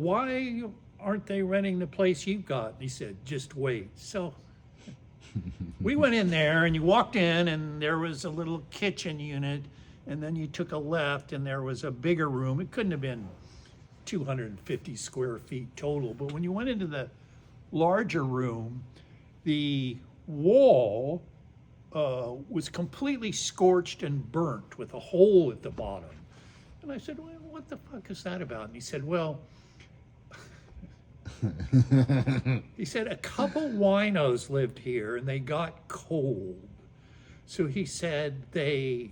why aren't they renting the place you've got? And he said, just wait. So we went in there, and you walked in, and there was a little kitchen unit, and then you took a left, and there was a bigger room. It couldn't have been 250 square feet total, but when you went into the larger room, the wall was completely scorched and burnt with a hole at the bottom. And I said, well, what the fuck is that about? And he said, well, he said, a couple winos lived here and they got cold. So he said they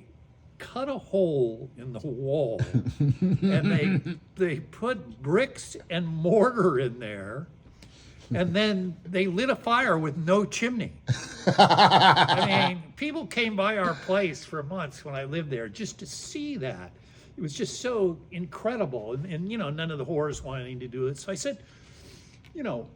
cut a hole in the wall and they put bricks and mortar in there, and then they lit a fire with no chimney. I mean, people came by our place for months when I lived there just to see that. It was just so incredible. And you know, none of the whores wanting to do it. So I said, you know,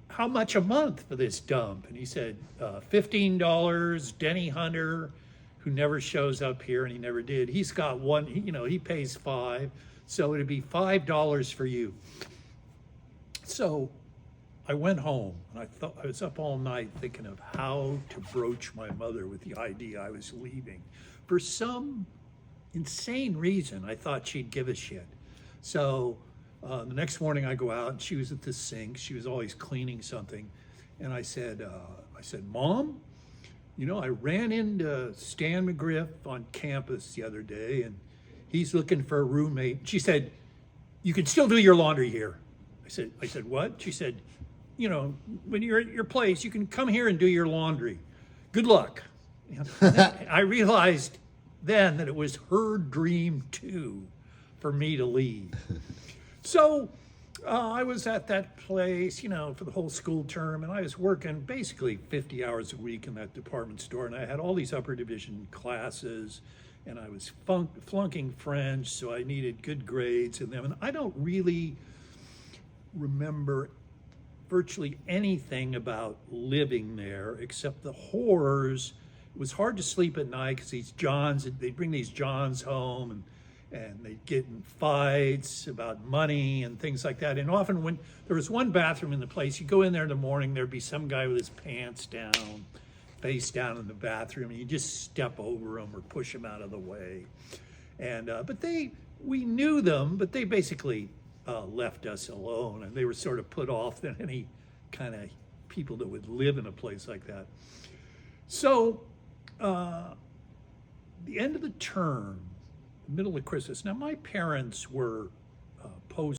how much a month for this dump? And he said, $15. Denny Hunter, who never shows up here, and he never did. He's got one, you know, he pays $5. So it'd be $5 for you. So I went home, and I was up all night thinking of how to broach my mother with the idea I was leaving. For some insane reason, I thought she'd give a shit. So the next morning I go out, and she was at the sink. She was always cleaning something. And I said, Mom, you know, I ran into Stan McGriff on campus the other day, and he's looking for a roommate. She said, you can still do your laundry here. I said, what? She said, you know, when you're at your place, you can come here and do your laundry. Good luck. I realized then that it was her dream too for me to leave. So I was at that place, you know, for the whole school term, and I was working basically 50 hours a week in that department store, and I had all these upper division classes, and I was flunking French, so I needed good grades in them. And I don't really remember virtually anything about living there except the horrors. It was hard to sleep at night because these Johns, they'd bring these Johns home, and they'd get in fights about money and things like that. And often when there was one bathroom in the place, you go in there in the morning, there'd be some guy with his pants down, face down in the bathroom, and you just step over him or push him out of the way. And but we knew them, but they basically left us alone, and they were sort of put off than any kind of people that would live in a place like that. So the end of the term, middle of Christmas. Now, my parents were